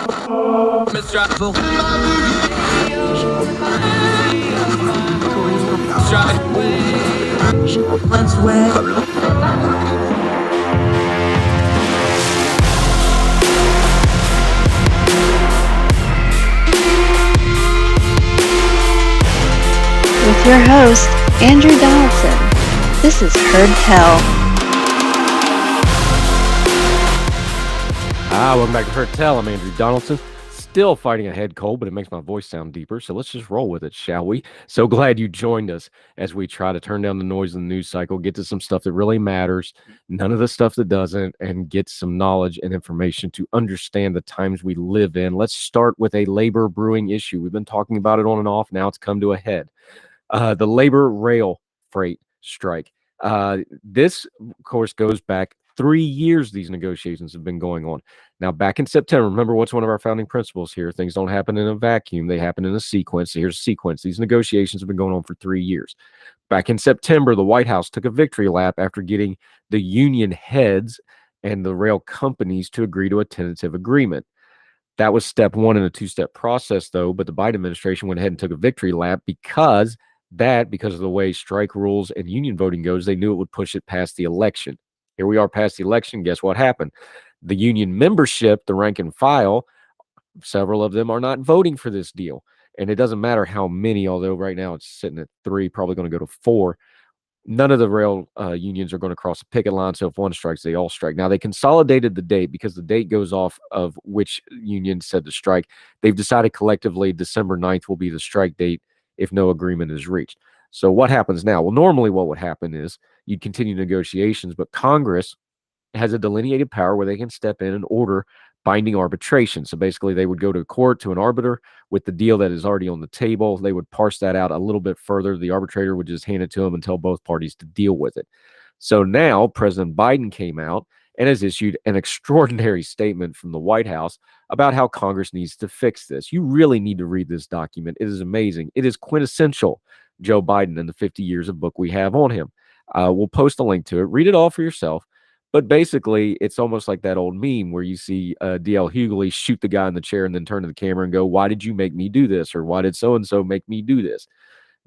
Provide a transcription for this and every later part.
With your host, Andrew Donaldson. This is Heard Tell. Welcome back to Heard Tell. I'm Andrew Donaldson. Still fighting a head cold, but it makes my voice sound deeper. So let's just roll with it, shall we? So glad you joined us as we try to turn down the noise in the news cycle, get to some stuff that really matters, none of the stuff that doesn't, and get some knowledge and information to understand the times we live in. Let's start with a labor brewing issue. We've been talking about it on and off. Now it's come to a head. The labor rail freight strike. This, of course, goes back 3 years. These negotiations have been going on. Now, back in September, remember what's one of our founding principles here? Things don't happen in a vacuum. They happen in a sequence. So here's a sequence. These negotiations have been going on for 3 years. Back in September, the White House took a victory lap after getting the union heads and the rail companies to agree to a tentative agreement. That was step one in a two-step process, though, but the Biden administration went ahead and took a victory lap because of the way strike rules and union voting goes, they knew it would push it past the election. Here we are past the election. Guess what happened? The union membership, the rank and file, several of them are not voting for this deal. And it doesn't matter how many, although right now it's sitting at 3, probably going to go to 4. None of the rail unions are going to cross a picket line. So if one strikes, they all strike. Now, they consolidated the date because the date goes off of which union said to strike. They've decided collectively December 9th will be the strike date if no agreement is reached. So what happens now? Well, normally what would happen is you'd continue negotiations, but Congress has a delineated power where they can step in and order binding arbitration. So basically they would go to court, to an arbiter with the deal that is already on the table. They would parse that out a little bit further. The arbitrator would just hand it to them and tell both parties to deal with it. So now President Biden came out and has issued an extraordinary statement from the White House about how Congress needs to fix this. You really need to read this document. It is amazing. It is quintessential Joe Biden and the 50 years of book we have on him. We'll post a link to it. Read it all for yourself. But basically, it's almost like that old meme where you see D.L. Hughley shoot the guy in the chair and then turn to the camera and go, "Why did you make me do this?" Or "Why did so-and-so make me do this?"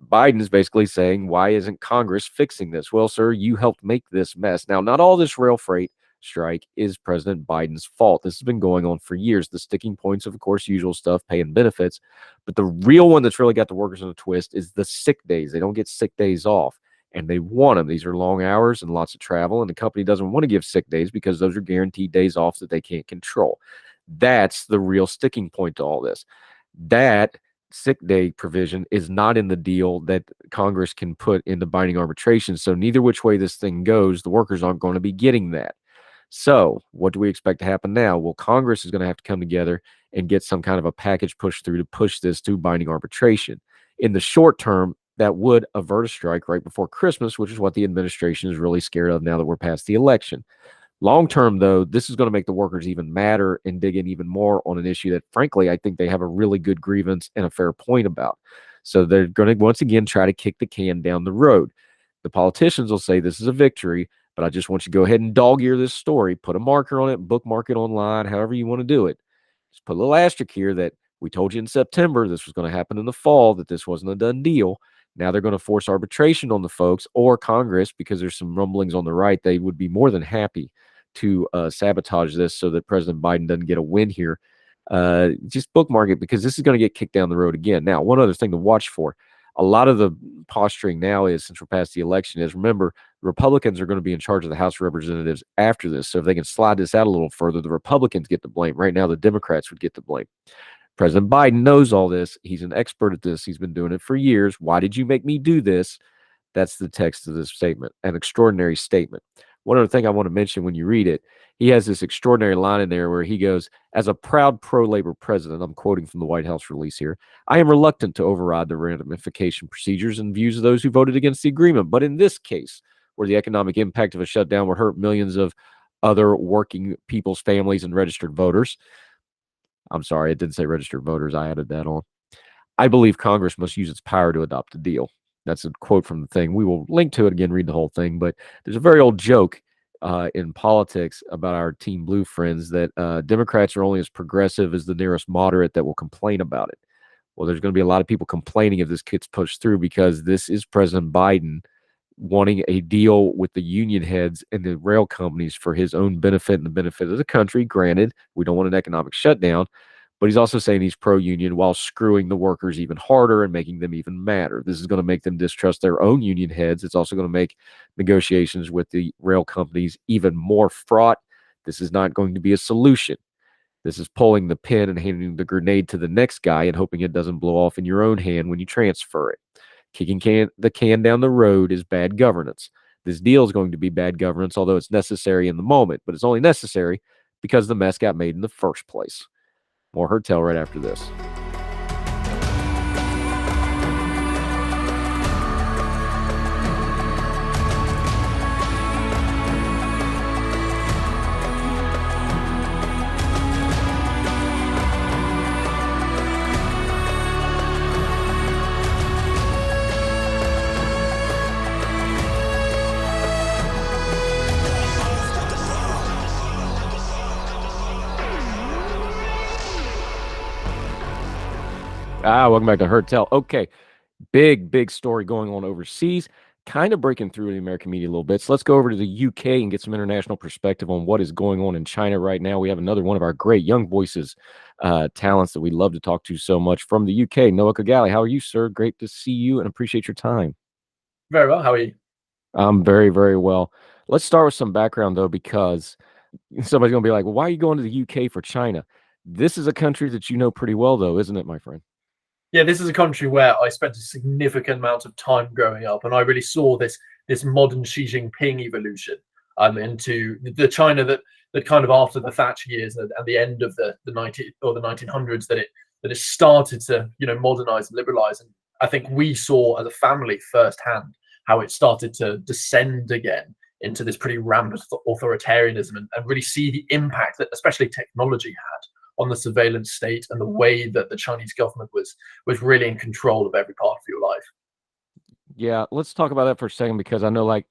Biden is basically saying, why isn't Congress fixing this? Well, sir, you helped make this mess. Now, not all this rail freight strike is President Biden's fault. This has been going on for years. The sticking points, of course, usual stuff, pay and benefits. But the real one that's really got the workers in a twist is the sick days. They don't get sick days off, and they want them. These are long hours and lots of travel, and the company doesn't want to give sick days because those are guaranteed days off that they can't control. That's the real sticking point to all this. That sick day provision is not in the deal that Congress can put into binding arbitration. So neither which way this thing goes, the workers aren't going to be getting that. So what do we expect to happen now? Well, Congress is going to have to come together and get some kind of a package pushed through to push this to binding arbitration. In the short term, that would avert a strike right before Christmas, which is what the administration is really scared of now that we're past the election. Long term, though, this is going to make the workers even madder and dig in even more on an issue that, frankly, I think they have a really good grievance and a fair point about. So they're going to, once again, try to kick the can down the road. The politicians will say this is a victory, but I just want you to go ahead and dog-ear this story, put a marker on it, bookmark it online, however you want to do it. Just put a little asterisk here that we told you in September this was going to happen in the fall, that this wasn't a done deal. Now they're going to force arbitration on the folks or Congress, because there's some rumblings on the right. They would be more than happy to sabotage this so that President Biden doesn't get a win here. Just bookmark it, because this is going to get kicked down the road again. Now, one other thing to watch for. A lot of the posturing now is, since we're past the election, is remember, Republicans are going to be in charge of the House of Representatives after this. So if they can slide this out a little further, the Republicans get the blame. Right now, the Democrats would get the blame. President Biden knows all this. He's an expert at this. He's been doing it for years. Why did you make me do this? That's the text of this statement, an extraordinary statement. One other thing I want to mention when you read it, he has this extraordinary line in there where he goes, "As a proud pro-labor president," I'm quoting from the White House release here, "I am reluctant to override the ratification procedures and views of those who voted against the agreement. But in this case, where the economic impact of a shutdown would hurt millions of other working people's families and registered voters," I'm sorry, it didn't say registered voters. I added that on. "I believe Congress must use its power to adopt a deal." That's a quote from the thing. We will link to it again, read the whole thing. But there's a very old joke in politics about our Team Blue friends that Democrats are only as progressive as the nearest moderate that will complain about it. Well, there's going to be a lot of people complaining if this gets pushed through because this is President Biden wanting a deal with the union heads and the rail companies for his own benefit and the benefit of the country. Granted, we don't want an economic shutdown, but he's also saying he's pro-union while screwing the workers even harder and making them even madder. This is going to make them distrust their own union heads. It's also going to make negotiations with the rail companies even more fraught. This is not going to be a solution. This is pulling the pin and handing the grenade to the next guy and hoping it doesn't blow off in your own hand when you transfer it. Kicking the can down the road is bad governance. This deal is going to be bad governance, although it's necessary in the moment, but it's only necessary because the mess got made in the first place. More Herd Tell right after this. Welcome back to Herd Tell. Okay, big story going on overseas, kind of breaking through in the American media a little bit. So let's go over to the UK and get some international perspective on what is going on in China right now. We have another one of our great Young Voices talents that we love to talk to so much from the UK. Noah Khogali, how are you, sir? Great to see you and appreciate your time. Very well. How are you? I'm very, very well. Let's start with some background, though, because somebody's going to be like, well, why are you going to the UK for China? This is a country that you know pretty well, though, isn't it, my friend? Yeah, this is a country where I spent a significant amount of time growing up, and I really saw this modern Xi Jinping evolution into the China that kind of after the Thatcher years and the end of the 1900s that it started to modernize and liberalize. And I think we saw as a family firsthand how it started to descend again into this pretty rampant authoritarianism and really see the impact that especially technology had on the surveillance state and the way that the Chinese government was really in control of every part of your life. Yeah, let's talk about that for a second because I know I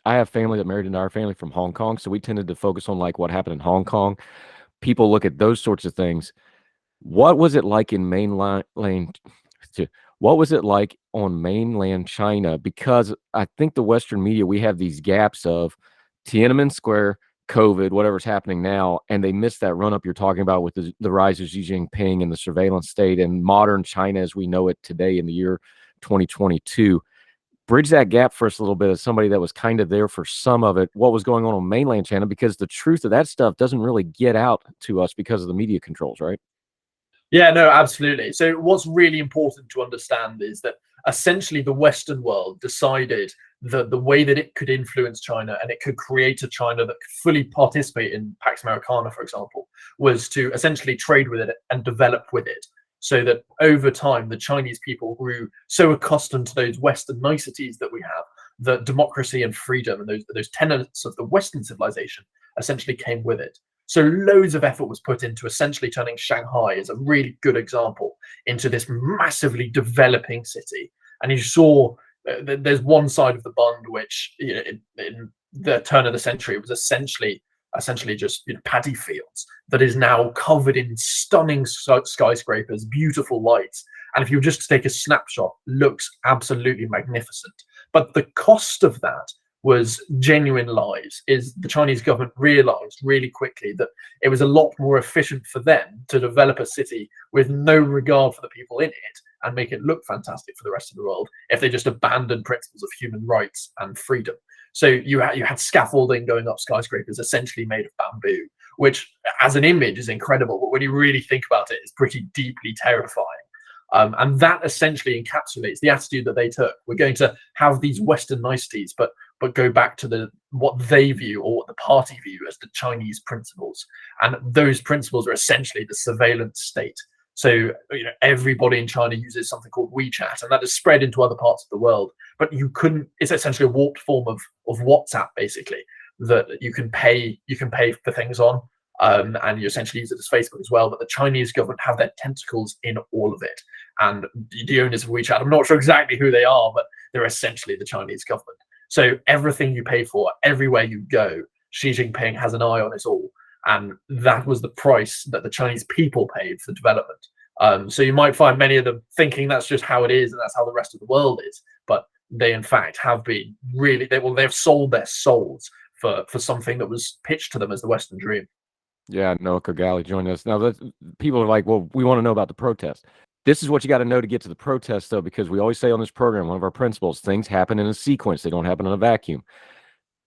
have family that married into our family from Hong Kong, so we tended to focus on like what happened in Hong Kong. People look at those sorts of things. What was it like in what was it like on mainland China? Because I think the Western media, we have these gaps of Tiananmen Square, COVID, whatever's happening now, and they missed that run up you're talking about with the rise of Xi Jinping and the surveillance state and modern China as we know it today in the year 2022. Bridge that gap for us a little bit as somebody that was kind of there for some of it, what was going on mainland China, because the truth of that stuff doesn't really get out to us because of the media controls, right? Yeah, no, absolutely. So what's really important to understand is that essentially the Western world decided that the way that it could influence China and it could create a China that could fully participate in Pax Americana, for example, was to essentially trade with it and develop with it. So that over time, the Chinese people grew so accustomed to those Western niceties that we have, that democracy and freedom and those tenets of the Western civilization essentially came with it. So loads of effort was put into essentially turning Shanghai as a really good example into this massively developing city. And you saw there's one side of the bund which in the turn of the century was essentially just paddy fields that is now covered in stunning skyscrapers, beautiful lights. And if you were just to take a snapshot, looks absolutely magnificent. But the cost of that was genuine lies. Is the Chinese government realized really quickly that it was a lot more efficient for them to develop a city with no regard for the people in it and make it look fantastic for the rest of the world if they just abandoned principles of human rights and freedom. So you had scaffolding going up skyscrapers essentially made of bamboo, which as an image is incredible, but when you really think about it, it's pretty deeply terrifying. And that essentially encapsulates the attitude that they took. We're going to have these Western niceties, but go back to what they view or what the party view as the Chinese principles. And those principles are essentially the surveillance state. So everybody in China uses something called WeChat, and that is spread into other parts of the world. But it's essentially a warped form of WhatsApp, basically, that you can pay for things on. And you essentially use it as Facebook as well, but the Chinese government have their tentacles in all of it. And the owners of WeChat, I'm not sure exactly who they are, but they're essentially the Chinese government. So everything you pay for, everywhere you go, Xi Jinping has an eye on it all. And that was the price that the Chinese people paid for development. So you might find many of them thinking that's just how it is and that's how the rest of the world is. But they, in fact, have been really, they've sold their souls for something that was pitched to them as the Western dream. Yeah, Noah Khogali joining us. Now, people are like, well, we want to know about the protest. This is what you got to know to get to the protest, though, because we always say on this program, one of our principles, things happen in a sequence. They don't happen in a vacuum.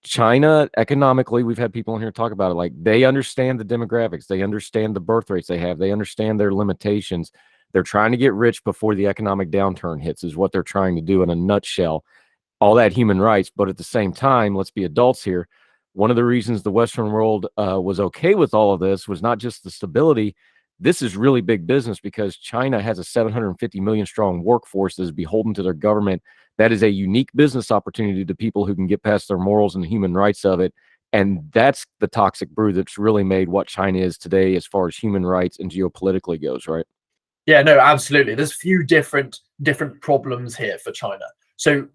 China, economically, we've had people in here talk about it. Like, they understand the demographics. They understand the birth rates they have. They understand their limitations. They're trying to get rich before the economic downturn hits, is what they're trying to do in a nutshell. All that human rights. But at the same time, let's be adults here. One of the reasons the Western world was okay with all of this was not just the stability. This is really big business because China has a 750 million strong workforce that is beholden to their government. That is a unique business opportunity to people who can get past their morals and the human rights of it. And that's the toxic brew that's really made what China is today as far as human rights and geopolitically goes, right? Yeah, no, absolutely. There's a few different problems here for China. So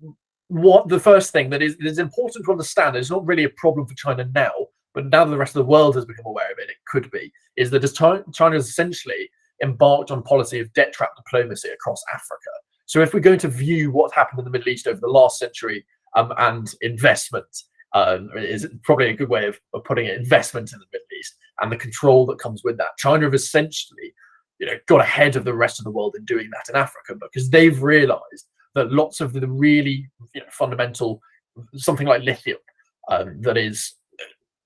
what the first thing that is important to understand is not really a problem for China now, but now that the rest of the world has become aware of it, it could be, is that as China has essentially embarked on policy of debt trap diplomacy across Africa. So if we're going to view what happened in the Middle East over the last century and investment, is probably a good way of putting it, investment in the Middle East and the control that comes with that. China have essentially, got ahead of the rest of the world in doing that in Africa because they've realized that lots of the really fundamental, something like lithium, that is,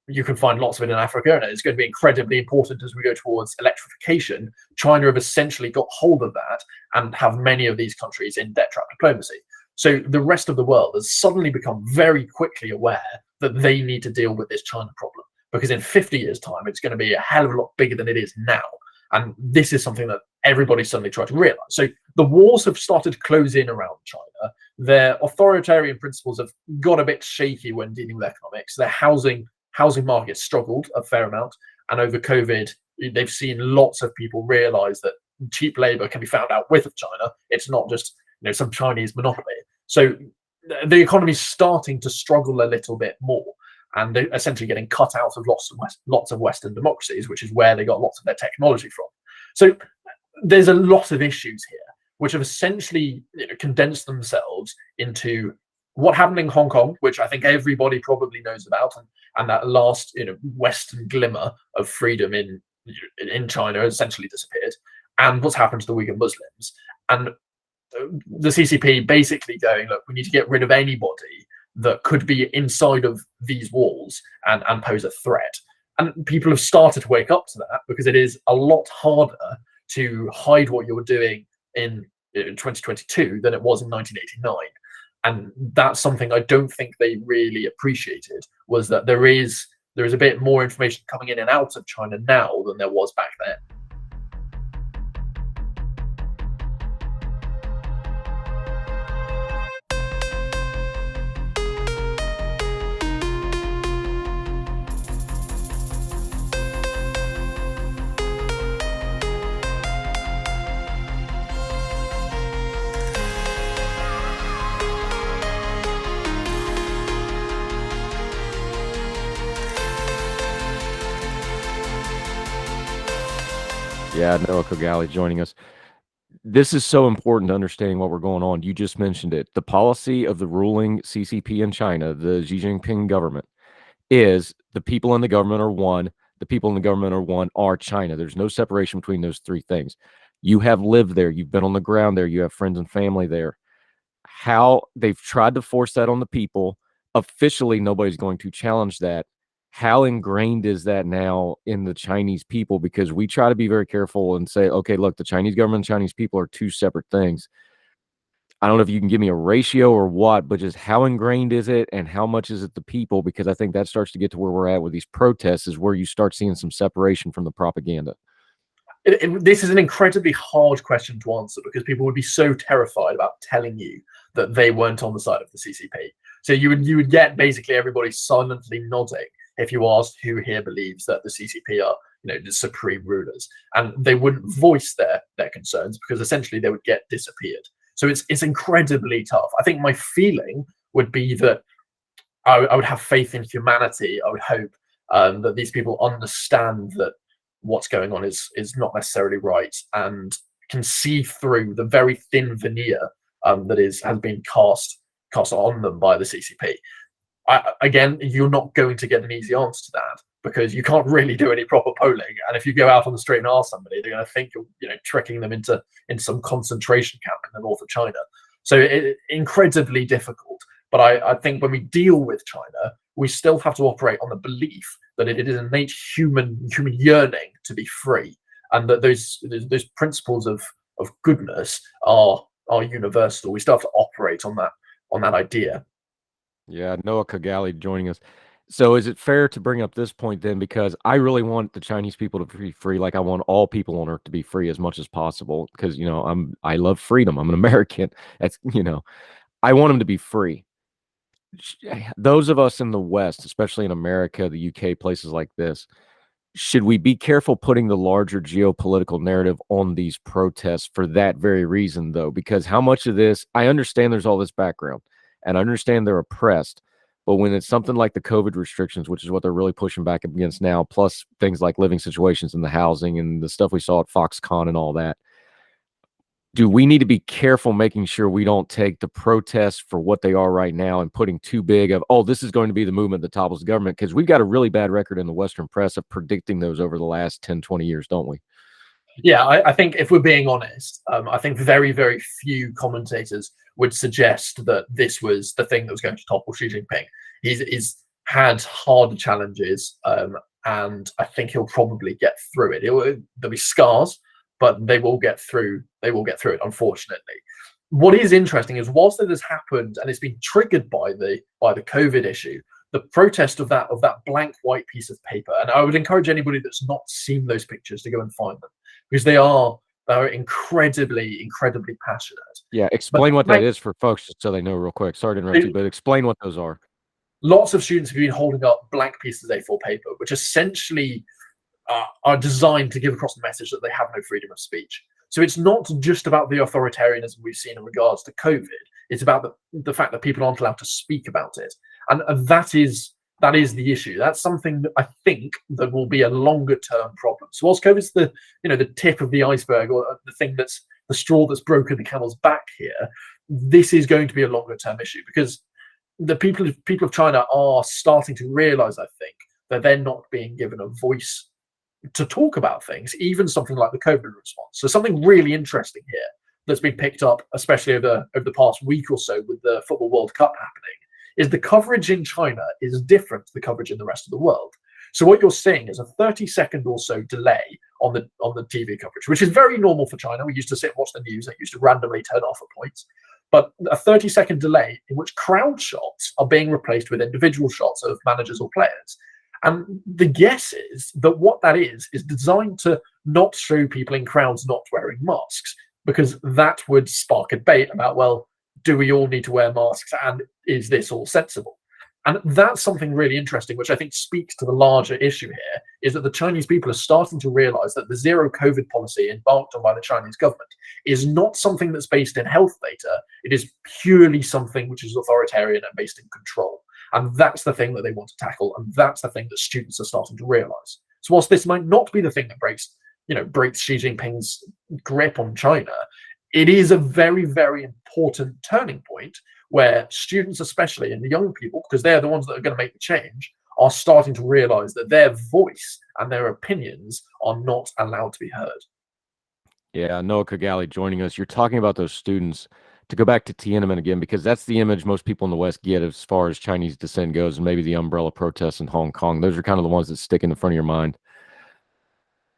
you can find lots of it in Africa, and it's going to be incredibly important as we go towards electrification. China have essentially got hold of that and have many of these countries in debt trap diplomacy. So the rest of the world has suddenly become very quickly aware that they need to deal with this China problem, because in 50 years' time, it's going to be a hell of a lot bigger than it is now. And this is something that everybody's suddenly tried to realize. So the walls have started to close in around China. Their authoritarian principles have got a bit shaky when dealing with economics. Their housing market struggled a fair amount. And over COVID, they've seen lots of people realize that cheap labor can be found out with of China. It's not just some Chinese monopoly. So the economy is starting to struggle a little bit more. And they're essentially getting cut out of lots of Western democracies, which is where they got lots of their technology from. So there's a lot of issues here, which have essentially condensed themselves into what happened in Hong Kong, which I think everybody probably knows about, and that last Western glimmer of freedom in China essentially disappeared, and what's happened to the Uyghur Muslims, and the CCP basically going, look, we need to get rid of anybody that could be inside of these walls and pose a threat. And people have started to wake up to that, because it is a lot harder to hide what you're doing in 2022 than it was in 1989. And that's something I don't think they really appreciated, was that there is a bit more information coming in and out of China now than there was back then. Yeah, Noah Khogali joining us. This is so important to understanding what we're going on. You just mentioned it. The policy of the ruling CCP in China, the Xi Jinping government, is the people in the government are one. The people in the government are China. There's no separation between those three things. You have lived there. You've been on the ground there. You have friends and family there. How they've tried to force that on the people. Officially, nobody's going to challenge that. How ingrained is that now in the Chinese people? Because we try to be very careful and say, okay, look, the Chinese government and Chinese people are two separate things. I don't know if you can give me a ratio or what, but just how ingrained is it and how much is it the people? Because I think that starts to get to where we're at with these protests, is where you start seeing some separation from the propaganda. This is an incredibly hard question to answer, because people would be so terrified about telling you that they weren't on the side of the CCP. So you would get basically everybody silently nodding if you asked who here believes that the CCP are, the supreme rulers, and they wouldn't voice their concerns, because essentially they would get disappeared. So it's incredibly tough. I think my feeling would be that I would have faith in humanity. I would hope that these people understand that what's going on is not necessarily right, and can see through the very thin veneer that has been cast on them by the CCP. Again, you're not going to get an easy answer to that, because you can't really do any proper polling. And if you go out on the street and ask somebody, they're going to think you're, tricking them into some concentration camp in the north of China. So incredibly difficult. But I think when we deal with China, we still have to operate on the belief that it is innate human yearning to be free, and that those principles of goodness are universal. We still have to operate on that idea. Yeah, Noah Khogali joining us. So is it fair to bring up this point then? Because I really want the Chinese people to be free. Like I want all people on earth to be free as much as possible. Because I love freedom. I'm an American. That's I want them to be free. Those of us in the West, especially in America, the UK, places like this, should we be careful putting the larger geopolitical narrative on these protests for that very reason, though? Because how much of this, I understand there's all this background, and I understand they're oppressed, but when it's something like the COVID restrictions, which is what they're really pushing back against now, plus things like living situations in the housing and the stuff we saw at Foxconn and all that, do we need to be careful making sure we don't take the protests for what they are right now and putting too big of, oh, this is going to be the movement that topples the government? Because we've got a really bad record in the Western press of predicting those over the last 10, 20 years, don't we? Yeah, I think if we're being honest, I think very, very few commentators would suggest that this was the thing that was going to topple Xi Jinping. He's had hard challenges, and I think he'll probably get through it. There'll be scars, but they will get through. They will get through it, unfortunately. What is interesting is, whilst it has happened and it's been triggered by the COVID issue, the protest of that blank white piece of paper, and I would encourage anybody that's not seen those pictures to go and find them, because they are incredibly passionate. Yeah, explain what that is for folks, just so they know real quick. Sorry to interrupt you, but explain what those are. Lots of students have been holding up blank pieces of A4 paper, which essentially are designed to give across the message that they have no freedom of speech. So it's not just about the authoritarianism we've seen in regards to COVID. It's about the fact that people aren't allowed to speak about it. And that is the issue. That's something that I think that will be a longer term problem. So whilst COVID's the tip of the iceberg, or the thing that's the straw that's broken the camel's back here, this is going to be a longer term issue, because the people of China are starting to realize, I think, that they're not being given a voice to talk about things, even something like the COVID response. So something really interesting here that's been picked up, especially over the past week or so with the Football World Cup happening, is the coverage in China is different to the coverage in the rest of the world. So what you're seeing is a 30-second or so delay on the TV coverage, which is very normal for China. We used to sit and watch the news. It used to randomly turn off at points. But a 30-second delay in which crowd shots are being replaced with individual shots of managers or players. And the guess is that what that is designed to not show people in crowds not wearing masks, because that would spark a debate about, well, do we all need to wear masks, and is this all sensible? And that's something really interesting, which I think speaks to the larger issue here, is that the Chinese people are starting to realize that the zero COVID policy embarked on by the Chinese government is not something that's based in health data. It is purely something which is authoritarian and based in control. And that's the thing that they want to tackle. And that's the thing that students are starting to realize. So whilst this might not be the thing that breaks Xi Jinping's grip on China, it is a very, very important turning point where students, especially, and the young people, because they're the ones that are going to make the change, are starting to realize that their voice and their opinions are not allowed to be heard. Yeah, Noah Khogali joining us. You're talking about those students. To go back to Tiananmen again, because that's the image most people in the West get as far as Chinese descent goes, and maybe the umbrella protests in Hong Kong. Those are kind of the ones that stick in the front of your mind.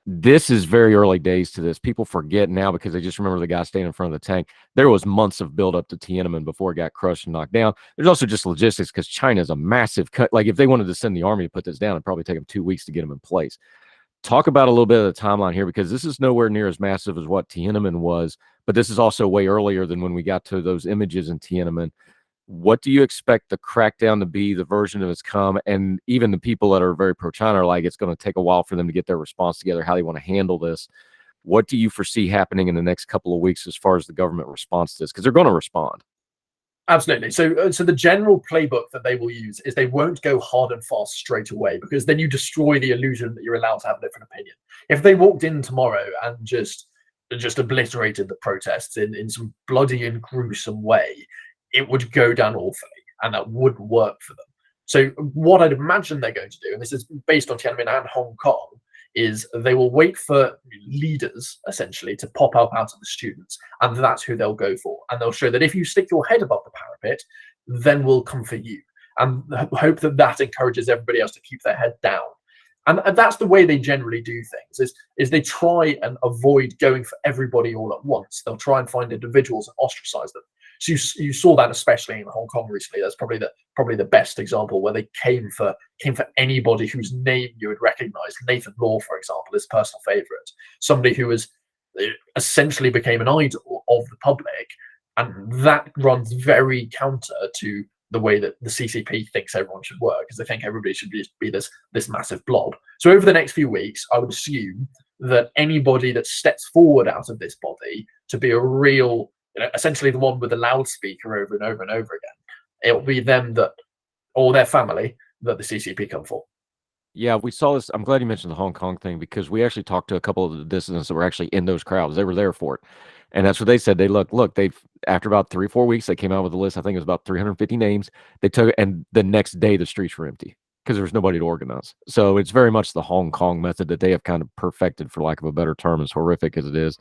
This is very early days to this. People forget now because they just remember the guy standing in front of the tank. There was months of build up to Tiananmen before it got crushed and knocked down. There's also just logistics, because China is a massive cut. Like, if they wanted to send the army to put this down, it'd probably take them 2 weeks to get them in place. Talk about a little bit of the timeline here, because this is nowhere near as massive as what Tiananmen was, but this is also way earlier than when we got to those images in Tiananmen. What do you expect the crackdown to be, the version of it's come? And even the people that are very pro-China are like, it's going to take a while for them to get their response together, how they want to handle this. What do you foresee happening in the next couple of weeks as far as the government response to this? Because they're going to respond. Absolutely. So the general playbook that they will use is they won't go hard and fast straight away, because then you destroy the illusion that you're allowed to have a different opinion. If they walked in tomorrow and just obliterated the protests in some bloody and gruesome way, it would go down awfully, and that wouldn't work for them. So what I'd imagine they're going to do, and this is based on Tiananmen and Hong Kong, is they will wait for leaders essentially to pop up out of the students, and that's who they'll go for. And they'll show that if you stick your head above the parapet, then we'll come for you, and hope that that encourages everybody else to keep their head down. And that's the way they generally do things, is they try and avoid going for everybody all at once. They'll try and find individuals and ostracize them. So you saw that especially in Hong Kong recently. That's probably the best example, where they came for anybody whose name you would recognize. Nathan Law, for example, his personal favorite, somebody who was essentially became an idol of the public, and that runs very counter to the way that the CCP thinks everyone should work, because they think everybody should be this massive blob. So over the next few weeks, I would assume that anybody that steps forward out of this body to be a real, essentially the one with the loudspeaker over and over and over again, it'll be them that, or their family, that the CCP come for. Yeah, we saw this. I'm glad you mentioned the Hong Kong thing, because we actually talked to a couple of the dissidents that were actually in those crowds. They were there for it. And that's what they said. They they've, after about 3-4 weeks, they came out with a list. I think it was about 350 names. They took it, and the next day the streets were empty because there was nobody to organize. So it's very much the Hong Kong method that they have kind of perfected, for lack of a better term, as horrific as it is.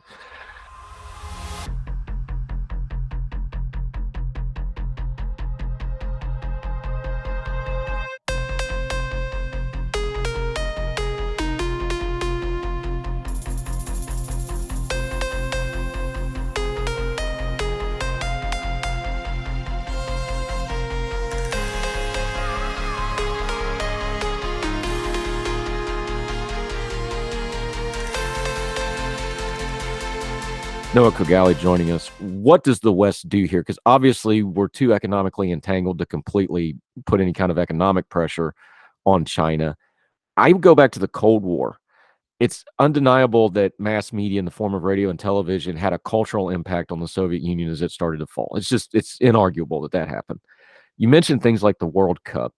Noah Khogali joining us. What does the West do here? Because obviously we're too economically entangled to completely put any kind of economic pressure on China. I would go back to the Cold War. It's undeniable that mass media in the form of radio and television had a cultural impact on the Soviet Union as it started to fall. It's inarguable that happened. You mentioned things like the World Cup.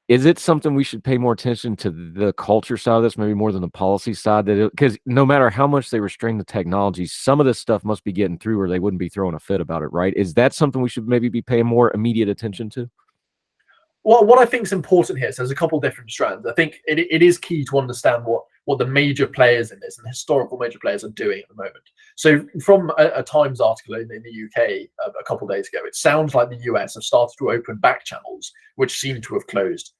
Is it something we should pay more attention to, the culture side of this, maybe more than the policy side? Because no matter how much they restrain the technology, some of this stuff must be getting through, or they wouldn't be throwing a fit about it, right? Is that something we should maybe be paying more immediate attention to? Well, what I think is important here, so there's a couple different strands. I think it is key to understand what the major players in this, and the historical major players, are doing at the moment. So from a Times article in the UK a couple of days ago, it sounds like the US have started to open back channels, which seem to have closed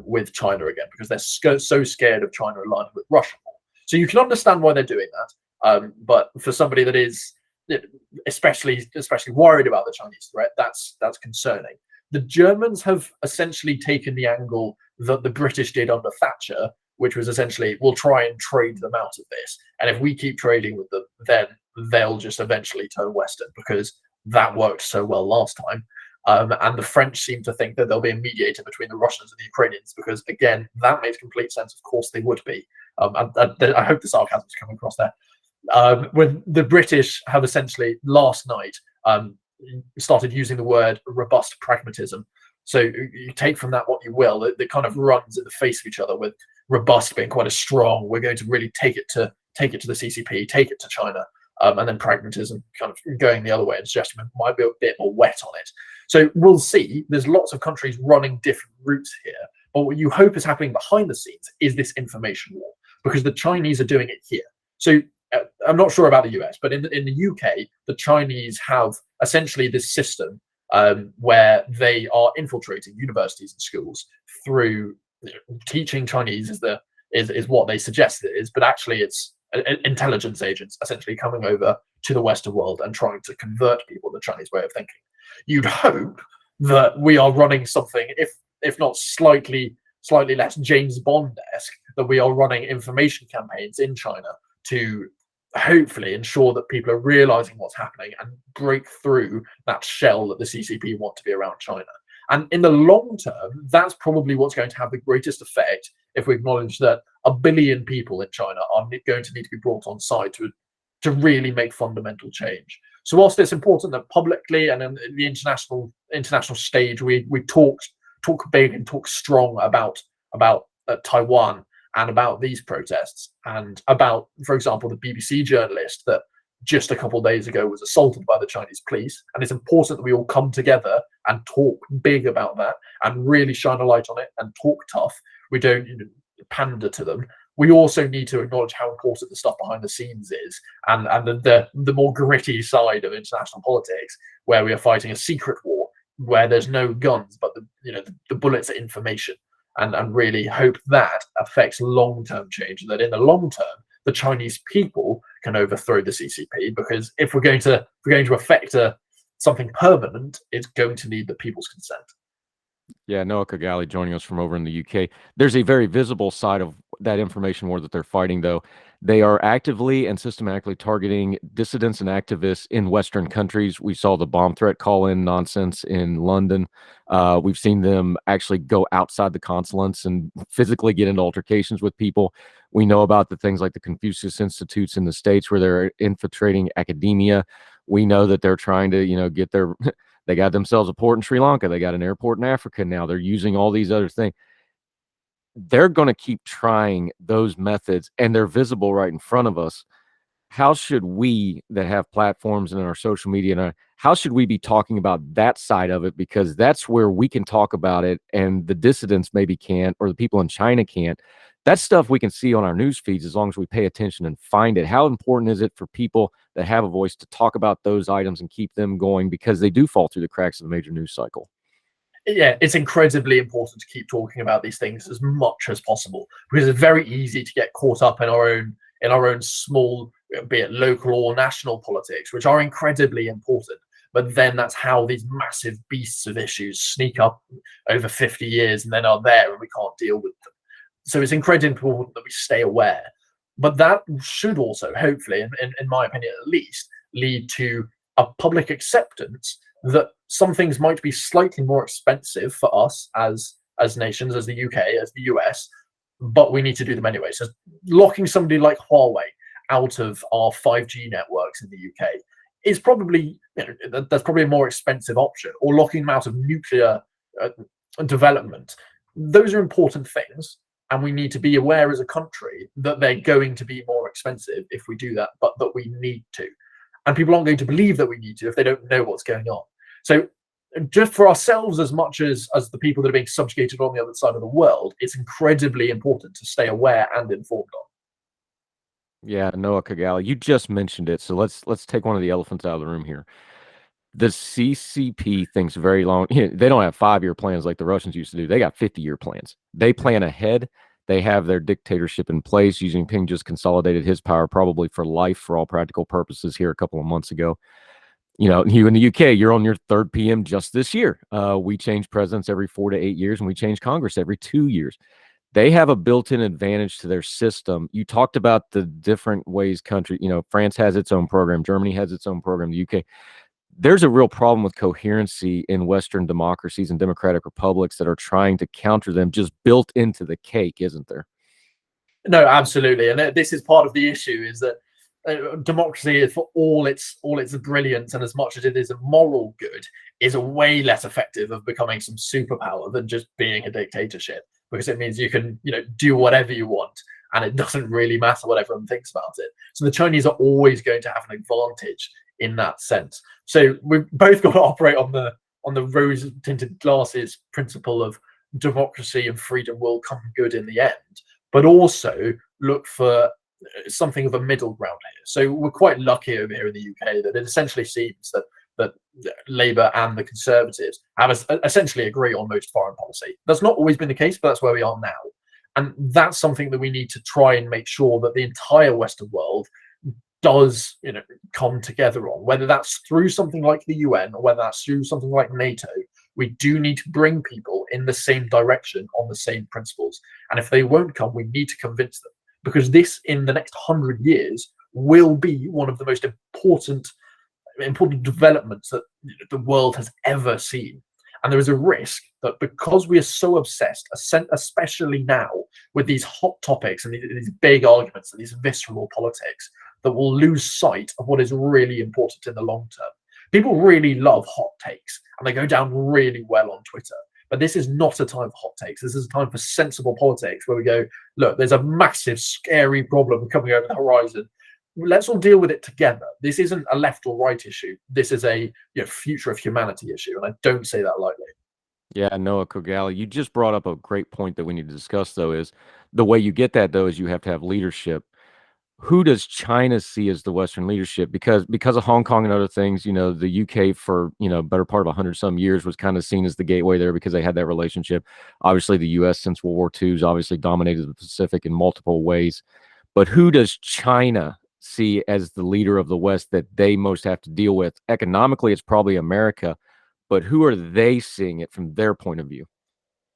with China again, because they're so scared of China aligning with Russia. So you can understand why they're doing that. But for somebody that is especially worried about the Chinese threat, that's concerning. The Germans have essentially taken the angle that the British did under Thatcher, which was essentially, we'll try and trade them out of this. And if we keep trading with them, then they'll just eventually turn Western, because that worked so well last time. And the French seem to think that there'll be a mediator between the Russians and the Ukrainians, because, again, that makes complete sense. Of course they would be. I hope the sarcasm is coming across there. When the British have essentially last night started using the word robust pragmatism. So you take from that what you will. It kind of runs in the face of each other, with robust being quite a strong, we're going to really take it to the CCP, take it to China, and then pragmatism kind of going the other way and suggesting it might be a bit more wet on it. So we'll see. There's lots of countries running different routes here, but what you hope is happening behind the scenes is this information war, because the Chinese are doing it here. So I'm not sure about the US, but in the UK, the Chinese have essentially this system where they are infiltrating universities and schools through teaching Chinese is what they suggest it is, but actually it's intelligence agents essentially coming over to the Western world and trying to convert people to the Chinese way of thinking. You'd hope that we are running something, if not slightly less James Bond-esque, that we are running information campaigns in China to hopefully ensure that people are realizing what's happening and break through that shell that the CCP want to be around China. And in the long term, that's probably what's going to have the greatest effect, if we acknowledge that 1 billion people in China are going to need to be brought on side to really make fundamental change. So whilst it's important that publicly and in the international stage we talk big and talk strong about Taiwan and about these protests and about, for example, the BBC journalist that just a couple of days ago was assaulted by the Chinese police, and it's important that we all come together and talk big about that and really shine a light on it and talk tough. We don't pander to them. We also need to acknowledge how important the stuff behind the scenes is, and the more gritty side of international politics, where we are fighting a secret war, where there's no guns, but the bullets are information, and really hope that affects long-term change, and that in the long term, the Chinese people can overthrow the CCP. Because if we're going to affect something permanent, it's going to need the people's consent. Yeah, Noah Khogali joining us from over in the UK. There's a very visible side of that information war that they're fighting, though. They are actively and systematically targeting dissidents and activists in Western countries. We saw the bomb threat call-in nonsense in London. We've seen them actually go outside the consulates and physically get into altercations with people. We know about the things like the Confucius Institutes in the States where they're infiltrating academia. We know that they're trying to, get their... They got themselves a port in Sri Lanka. They got an airport in Africa now. They're using all these other things. They're going to keep trying those methods, and they're visible right in front of us. How should we that have platforms in our social media, how should we be talking about that side of it? Because that's where we can talk about it, and the dissidents maybe can't, or the people in China can't. That's stuff we can see on our news feeds as long as we pay attention and find it. How important is it for people that have a voice to talk about those items and keep them going, because they do fall through the cracks of the major news cycle? Yeah, it's incredibly important to keep talking about these things as much as possible, because it's very easy to get caught up in our own small, be it local or national politics, which are incredibly important. But then that's how these massive beasts of issues sneak up over 50 years and then are there and we can't deal with them. So it's incredibly important that we stay aware. But that should also, hopefully, in my opinion at least, lead to a public acceptance that some things might be slightly more expensive for us as nations, as the UK, as the US, but we need to do them anyway. So locking somebody like Huawei out of our 5G networks in the UK is probably, that's probably a more expensive option, or locking them out of nuclear development. Those are important things, and we need to be aware as a country that they're going to be more expensive if we do that, but that we need to. And people aren't going to believe that we need to if they don't know what's going on. So just for ourselves, as much as the people that are being subjugated on the other side of the world, it's incredibly important to stay aware and informed on. Yeah, Noah Khogali, you just mentioned it. So let's take one of the elephants out of the room here. The CCP thinks very long. They don't have 5-year plans like the Russians used to do. They got 50-year plans. They plan ahead. They have their dictatorship in place. Xi Jinping just consolidated his power probably for life for all practical purposes here a couple of months ago. You in the UK, you're on your 3rd PM just this year. We change presidents every 4 to 8 years, and we change Congress every 2 years. They have a built-in advantage to their system. You talked about the different ways France has its own program. Germany has its own program. The UK. There's a real problem with coherency in Western democracies and democratic republics that are trying to counter them, just built into the cake, isn't there? No, absolutely. And this is part of the issue, is that democracy is, for all its brilliance, and as much as it is a moral good, is a way less effective of becoming some superpower than just being a dictatorship, because it means you can do whatever you want, and it doesn't really matter what everyone thinks about it. So the Chinese are always going to have an advantage in that sense. So we've both got to operate on the rose-tinted glasses principle of democracy and freedom will come good in the end, but also look for something of a middle ground here. So we're quite lucky over here in the UK that it essentially seems that Labour and the Conservatives have essentially agree on most foreign policy. That's not always been the case, but that's where we are now. And that's something that we need to try and make sure that the entire Western world does come together on, whether that's through something like the UN or whether that's through something like NATO. We do need to bring people in the same direction on the same principles. And if they won't come, we need to convince them, because this, in the next 100 years, will be one of the most important developments that the world has ever seen. And there is a risk that because we are so obsessed, especially now, with these hot topics and these big arguments and these visceral politics, that will lose sight of what is really important in the long term. People really love hot takes and they go down really well on Twitter. But this is not a time for hot takes. This is a time for sensible politics where we go, look, there's a massive, scary problem coming over the horizon. Let's all deal with it together. This isn't a left or right issue. This is a future of humanity issue. And I don't say that lightly. Yeah, Noah Khogali, you just brought up a great point that we need to discuss, though, is the way you get that, though, is you have to have leadership. Who does China see as the Western leadership? Because of Hong Kong and other things, the UK for, better part of 100 some years was kind of seen as the gateway there because they had that relationship. Obviously, the US since World War II has obviously dominated the Pacific in multiple ways. But who does China see as the leader of the West that they most have to deal with? Economically, it's probably America, but who are they seeing it from their point of view?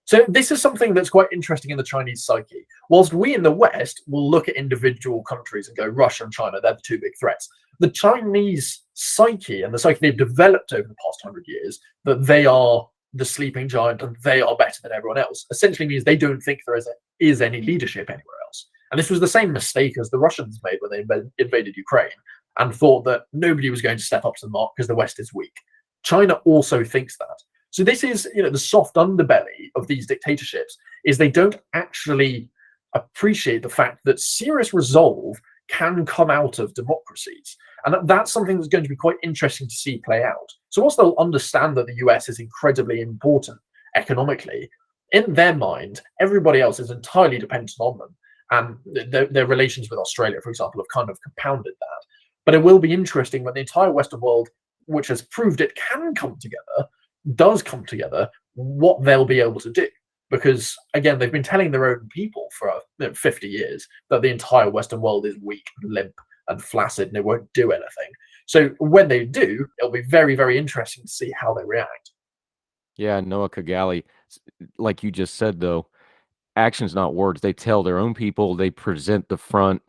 So this is something that's quite interesting in the Chinese psyche. Whilst we in the West will look at individual countries and go, Russia and China, they're the two big threats. The Chinese psyche and the psyche they've developed over the past 100 years, that they are the sleeping giant and they are better than everyone else, essentially means they don't think there is any leadership anywhere else. And this was the same mistake as the Russians made when they invaded Ukraine and thought that nobody was going to step up to the mark because the West is weak. China also thinks that. So this is, the soft underbelly of these dictatorships is they don't actually appreciate the fact that serious resolve can come out of democracies. And that's something that's going to be quite interesting to see play out. So whilst they'll understand that the US is incredibly important economically, in their mind, everybody else is entirely dependent on them. And their relations with Australia, for example, have kind of compounded that. But it will be interesting when the entire Western world, which has proved it can come together, does come together, what they'll be able to do. Because, again, they've been telling their own people for 50 years that the entire Western world is weak and limp and flaccid and it won't do anything. So when they do, it'll be very, very interesting to see how they react. Yeah, Noah Khogali, like you just said, though, actions, not words. They tell their own people, they present the front,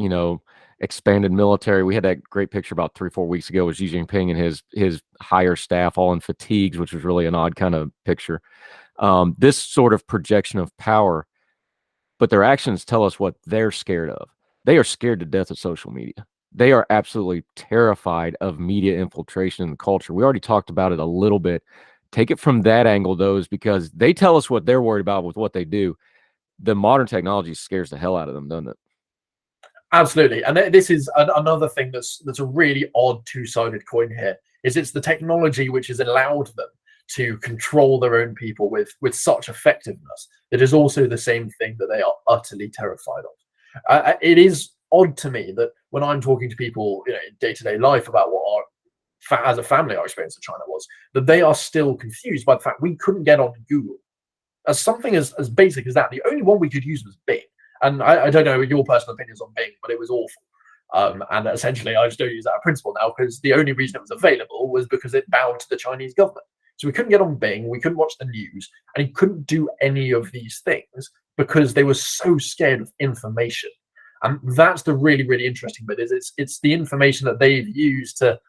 expanded military. We had that great picture about 3-4 weeks ago with Xi Jinping and his higher staff all in fatigues, which was really an odd kind of picture. This sort of projection of power, but their actions tell us what they're scared of. They are scared to death of social media. They are absolutely terrified of media infiltration in the culture. We already talked about it a little bit. Take it from that angle, though, is because they tell us what they're worried about with what they do. The modern technology scares the hell out of them, doesn't it? Absolutely. And this is another thing that's a really odd two-sided coin here, is it's the technology which has allowed them to control their own people with such effectiveness. It is also the same thing that they are utterly terrified of. It is odd to me that when I'm talking to people in day-to-day life about what as a family our experience of China was, that they are still confused by the fact we couldn't get on Google. As something as basic as that, the only one we could use was Bing. And I don't know your personal opinions on Bing, but it was awful. And essentially, I just don't use that principle now because the only reason it was available was because it bowed to the Chinese government. So we couldn't get on Bing, we couldn't watch the news, and you couldn't do any of these things because they were so scared of information. And that's the really, really interesting bit, is it's the information that they've used to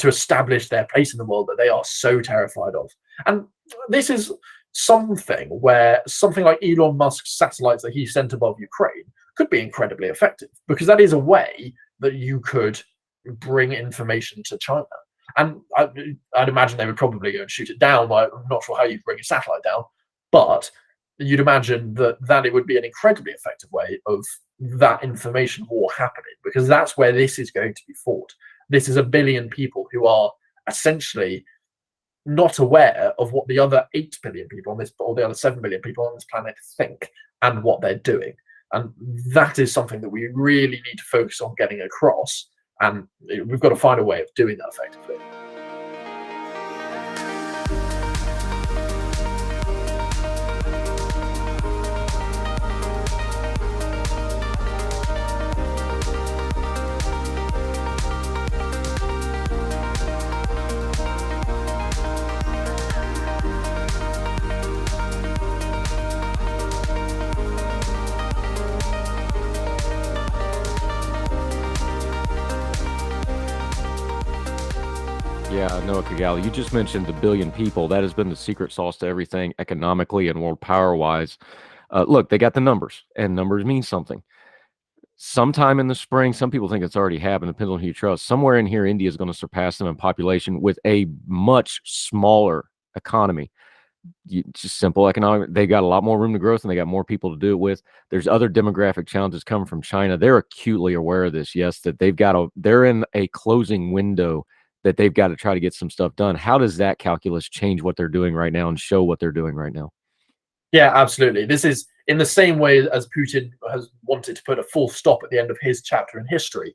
establish their place in the world that they are so terrified of. And this is something where something like Elon Musk's satellites that he sent above Ukraine could be incredibly effective, because that is a way that you could bring information to China. And I'd imagine they would probably go and shoot it down. I'm not sure how you bring a satellite down, but you'd imagine that it would be an incredibly effective way of that information war happening, because that's where this is going to be fought. This is 1 billion people who are essentially not aware of what the other 8 billion people on this, or the other 7 billion people on this planet think and what they're doing. And that is something that we really need to focus on getting across. And we've got to find a way of doing that effectively. Yeah, Noah Khogali, you just mentioned the 1 billion people. That has been the secret sauce to everything economically and world power-wise. Look, they got the numbers, and numbers mean something. sometime in the spring. Some people think it's already happened. Depends on who you trust. Somewhere in here, India is going to surpass them in population with a much smaller economy. Just simple economic. They got a lot more room to growth, and they got more people to do it with. There's other demographic challenges coming from China. They're acutely aware of this. Yes, that they're in a closing window that they've got to try to get some stuff done. How does that calculus change what they're doing right now and show what they're doing right now? Yeah, absolutely. This is in the same way as Putin has wanted to put a full stop at the end of his chapter in history.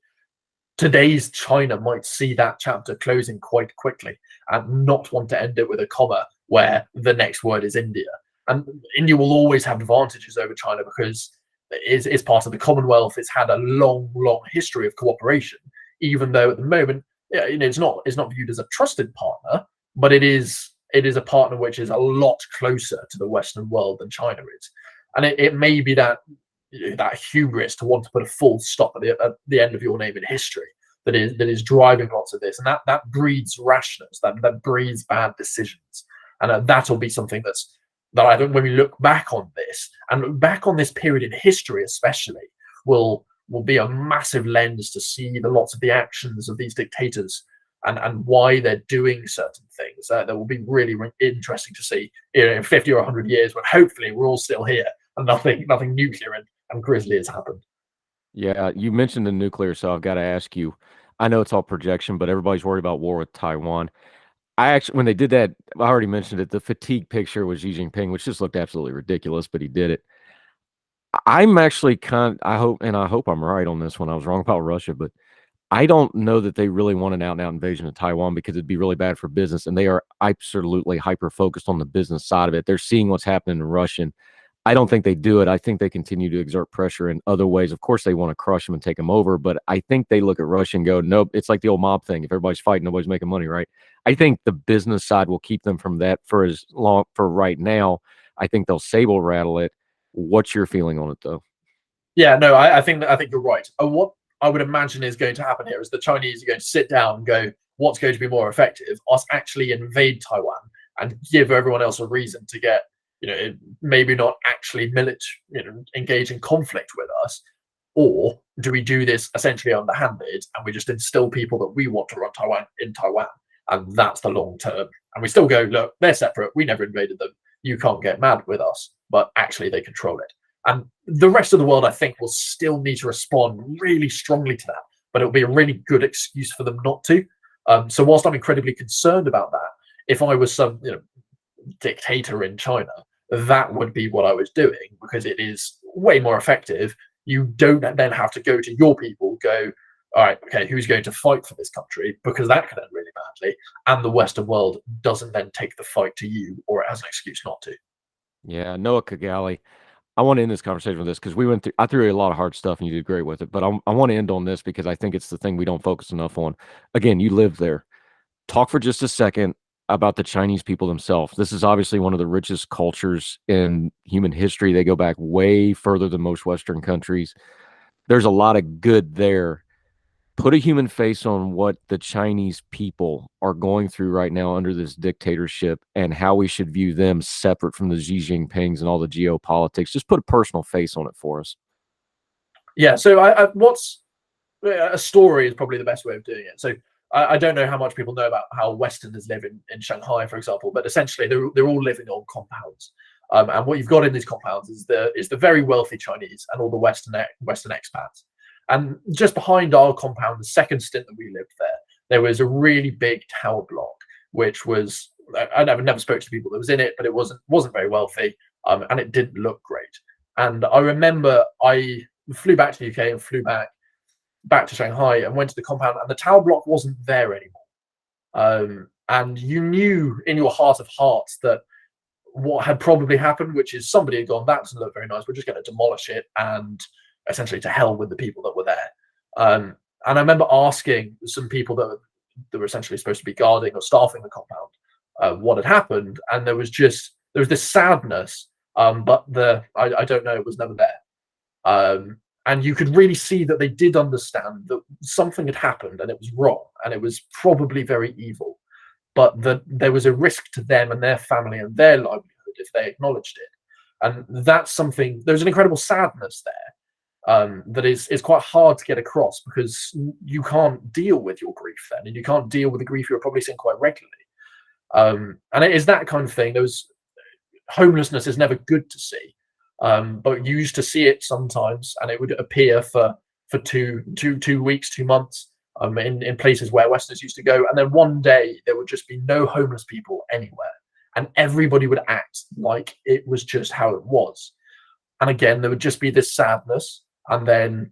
Today's China might see that chapter closing quite quickly and not want to end it with a comma where the next word is India. And India will always have advantages over China because it's part of the Commonwealth. It's had a long, long history of cooperation, even though at the moment, it's not viewed as a trusted partner, but it is a partner which is a lot closer to the Western world than China is. And it may be that hubris to want to put a full stop at the end of your name in history that is driving lots of this, and that breeds rashness, that breeds bad decisions, and that'll be something that I think when we look back on this and look back on this period in history, especially, will be a massive lens to see lots of the actions of these dictators and why they're doing certain things. That will be really, really interesting to see in 50 or 100 years when hopefully we're all still here and nothing nuclear and grisly has happened. Yeah, you mentioned the nuclear, so I've got to ask you. I know it's all projection, but everybody's worried about war with Taiwan. I actually, when they did that, I already mentioned it. The fatigue picture was Xi Jinping, which just looked absolutely ridiculous, but he did it. I'm actually I hope I'm right on this one. I was wrong about Russia, but I don't know that they really want an out-and-out invasion of Taiwan because it'd be really bad for business, and they are absolutely hyper-focused on the business side of it. They're seeing what's happening in Russia, and I don't think they do it. I think they continue to exert pressure in other ways. Of course, they want to crush them and take them over, but I think they look at Russia and go, nope, it's like the old mob thing. If everybody's fighting, nobody's making money, right? I think the business side will keep them from that for right now. I think they'll saber rattle it. What's your feeling on it, though? Yeah, no, I think you're right. What I would imagine is going to happen here is the Chinese are going to sit down and go, what's going to be more effective? Us actually invade Taiwan and give everyone else a reason to get, maybe not actually engage in conflict with us, or do we do this essentially underhanded and we just instill people that we want to run Taiwan in Taiwan, and that's the long term, and we still go, look, they're separate, we never invaded them, you can't get mad with us, but actually they control it. And the rest of the world, I think, will still need to respond really strongly to that, but it'll be a really good excuse for them not to. So whilst I'm incredibly concerned about that, if I was some dictator in China, that would be what I was doing, because it is way more effective. You don't then have to go to your people, go, all right, okay, who's going to fight for this country? Because that could end really badly. And the Western world doesn't then take the fight to you, or it has an excuse not to. Yeah, Noah Khogali. I want to end this conversation with this because I threw a lot of hard stuff and you did great with it. But I want to end on this because I think it's the thing we don't focus enough on. Again, you live there. Talk for just a second about the Chinese people themselves. This is obviously one of the richest cultures in human history. They go back way further than most Western countries. There's a lot of good there. Put a human face on what the Chinese people are going through right now under this dictatorship and how we should view them separate from the Xi Jinpings and all the geopolitics. Just put a personal face on it for us. Yeah, so what's a story is probably the best way of doing it. So I don't know how much people know about how Westerners live in Shanghai, for example, but essentially they're all living on compounds. And what you've got in these compounds is the very wealthy Chinese and all the Western expats. And just behind our compound, the second stint that we lived there was a really big tower block, which was, I never spoke to people that was in it, but it wasn't very wealthy, and it didn't look great. And I remember I flew back to the UK and flew back to Shanghai and went to the compound, and the tower block wasn't there anymore. And you knew in your heart of hearts that what had probably happened, which is somebody had gone, that doesn't look very nice, we're just going to demolish it, and essentially to hell with the people that were there. And I remember asking some people that were essentially supposed to be guarding or staffing the compound what had happened, and there was this sadness, but I don't know, it was never there. And you could really see that they did understand that something had happened and it was wrong and it was probably very evil, but that there was a risk to them and their family and their livelihood if they acknowledged it. And that's something, there's an incredible sadness there. that is quite hard to get across, because you can't deal with your grief then, and you can't deal with the grief you're probably seeing quite regularly. And it is that kind of thing. Homelessness is never good to see, but you used to see it sometimes, and it would appear for 2 weeks, 2 months, in places where Westerners used to go, and then one day there would just be no homeless people anywhere, and everybody would act like it was just how it was. And again, there would just be this sadness, and then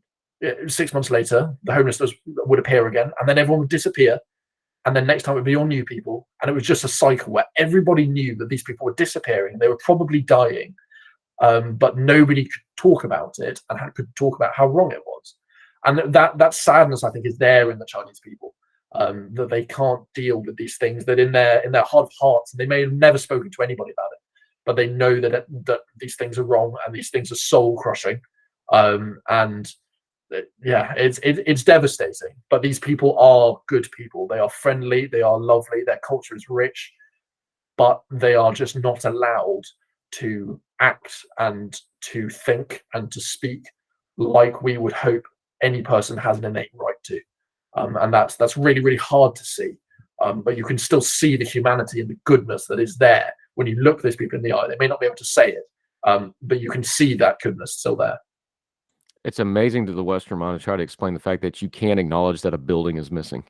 6 months later, the homelessness would appear again, and then everyone would disappear, and then next time it would be all new people, and it was just a cycle where everybody knew that these people were disappearing, they were probably dying, but nobody could talk about it and could talk about how wrong it was. And that sadness, I think, is there in the Chinese people, that they can't deal with these things, that in their heart of hearts, and they may have never spoken to anybody about it, but they know that these things are wrong, and these things are soul crushing, and yeah, it's devastating. But these people are good people. They are friendly. They are lovely. Their culture is rich, but they are just not allowed to act and to think and to speak like we would hope any person has an innate right to. And that's really, really hard to see. But you can still see the humanity and the goodness that is there when you look those people in the eye. They may not be able to say it, but you can see that goodness still there. It's amazing to the Western mind to try to explain the fact that you can't acknowledge that a building is missing.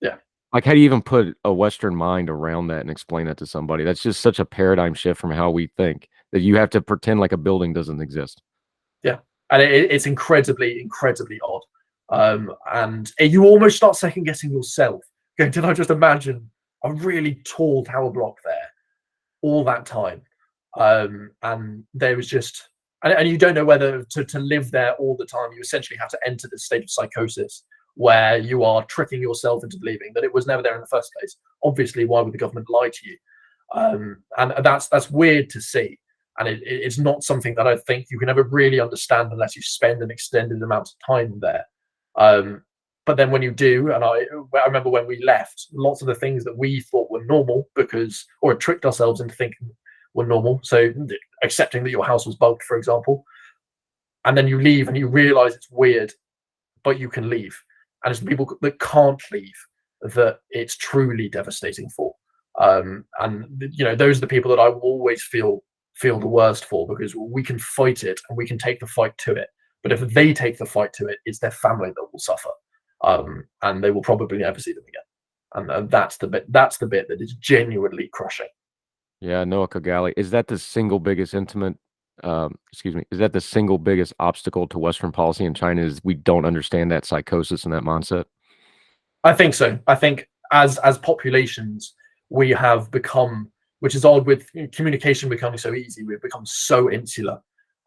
Yeah. Like, how do you even put a Western mind around that and explain that to somebody? That's just such a paradigm shift from how we think, that you have to pretend like a building doesn't exist. Yeah. And it's incredibly, incredibly odd. And you almost start second guessing yourself. Going, did I just imagine a really tall tower block there all that time? And there was just, and you don't know whether to live there all the time. You essentially have to enter this state of psychosis where you are tricking yourself into believing that it was never there in the first place. Obviously, why would the government lie to you? And that's weird to see. And it's not something that I think you can ever really understand unless you spend an extended amount of time there. But then when you do, and I remember when we left, lots of the things that we thought were normal, or tricked ourselves into thinking were normal. So accepting that your house was bugged, for example, and then you leave and you realize it's weird, but you can leave. And it's the people that can't leave that it's truly devastating for. And those are the people that I will always feel the worst for, because we can fight it and we can take the fight to it. But if they take the fight to it, it's their family that will suffer, and they will probably never see them again. And that's the bit that is genuinely crushing. Yeah, Noah Khogali, is that the single biggest is that the single biggest obstacle to Western policy in China, is we don't understand that psychosis and that mindset? I think so. I think as populations, we have become, which is odd with communication becoming so easy, we've become so insular.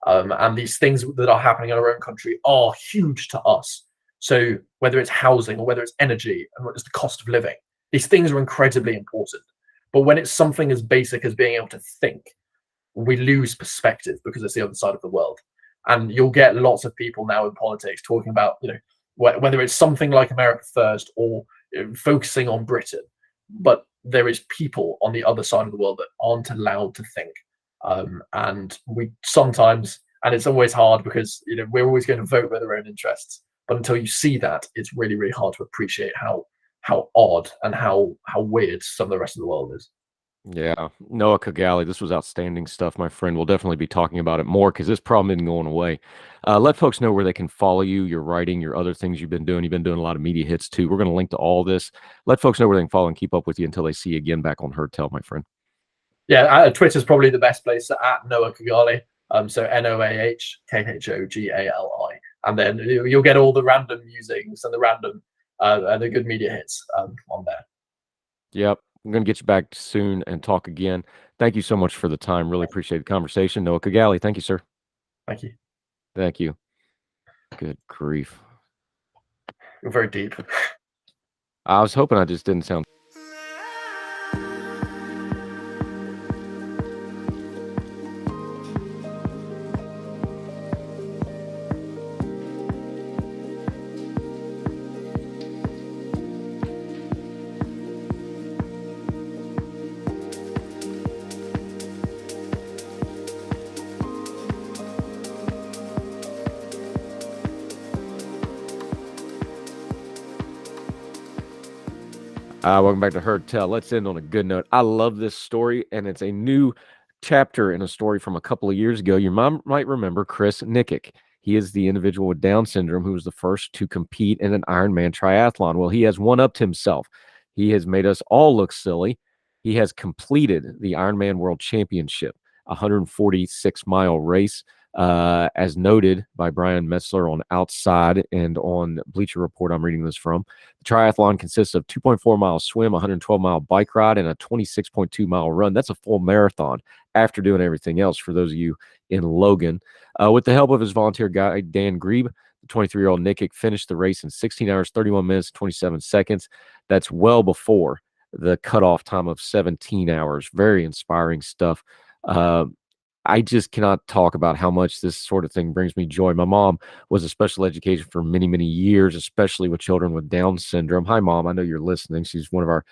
And these things that are happening in our own country are huge to us. So whether it's housing or whether it's energy and what is the cost of living, these things are incredibly important. But when it's something as basic as being able to think, we lose perspective because it's the other side of the world. And you'll get lots of people now in politics talking about, whether it's something like America First or focusing on Britain, but there is people on the other side of the world that aren't allowed to think. And we sometimes, and it's always hard because we're always going to vote with our own interests. But until you see that, it's really, really hard to appreciate how odd and how weird some of the rest of the world is. Yeah, Noah Khogali, this was outstanding stuff, my friend. We'll definitely be talking about it more because this problem isn't going away. Let folks know where they can follow you, your writing, your other things you've been doing. You've been doing a lot of media hits too. We're going to link to all this. Let folks know where they can follow and keep up with you until they see you again back on Heard Tell, my friend. Yeah, Twitter's probably the best place, at Noah Khogali. So NOAHKHOGALI, and then you'll get all the random musings and the random and the good media hits on there. Yep. I'm going to get you back soon and talk again. Thank you so much for the time. Really appreciate the conversation. Noah Khogali, thank you, sir. Thank you. Thank you. Good grief. You're very deep. I was hoping I just didn't sound Welcome back to Heard Tell. Let's end on a good note. I love this story, and it's a new chapter in a story from a couple of years ago. Your mom might remember Chris Nikic. He is the individual with Down syndrome who was the first to compete in an Ironman triathlon. Well, he has one-upped himself. He has made us all look silly. He has completed the Ironman World Championship, a 146-mile race. As noted by Brian Metzler on Outside and on Bleacher Report, I'm reading this from. The triathlon consists of 2.4-mile swim, 112-mile bike ride, and a 26.2-mile run. That's a full marathon after doing everything else for those of you in Logan. With the help of his volunteer guide, Dan Grebe, the 23-year-old Nikic finished the race in 16 hours, 31 minutes, 27 seconds. That's well before the cutoff time of 17 hours. Very inspiring stuff. I just cannot talk about how much this sort of thing brings me joy. My mom was a special education for many, many years, especially with children with Down syndrome. Hi, Mom. I know you're listening. She's one of our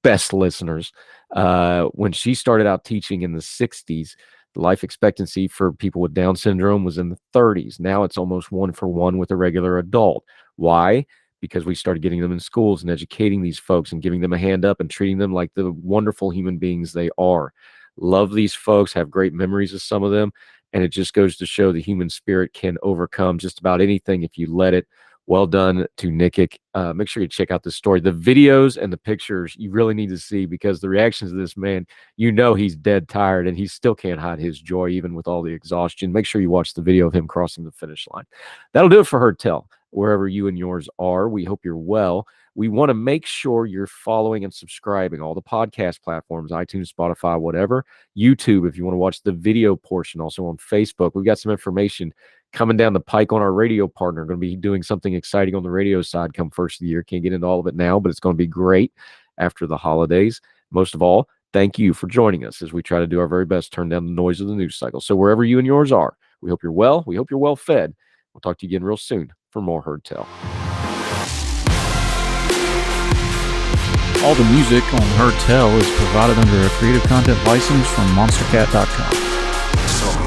best listeners. When she started out teaching in the 60s, the life expectancy for people with Down syndrome was in the 30s. Now it's almost 1-for-1 with a regular adult. Why? Because we started getting them in schools and educating these folks and giving them a hand up and treating them like the wonderful human beings they are. Love these folks, have great memories of some of them, and it just goes to show the human spirit can overcome just about anything if you let it. Well done to Nikic. Make sure you check out this story. The videos and the pictures you really need to see, because the reactions of this man, he's dead tired and he still can't hide his joy even with all the exhaustion. Make sure you watch the video of him crossing the finish line. That'll do it for Heard Tell. Wherever you and yours are, we hope you're well. We want to make sure you're following and subscribing all the podcast platforms, iTunes, Spotify, whatever. YouTube, if you want to watch the video portion, also on Facebook. We've got some information coming down the pike on our radio partner. Going to be doing something exciting on the radio side come first of the year. Can't get into all of it now, but it's going to be great after the holidays. Most of all, thank you for joining us as we try to do our very best to turn down the noise of the news cycle. So wherever you and yours are, we hope you're well. We hope you're well fed. We'll talk to you again real soon for more Heard Tell. All the music on Heard Tell is provided under a Creative Content license from monstercat.com.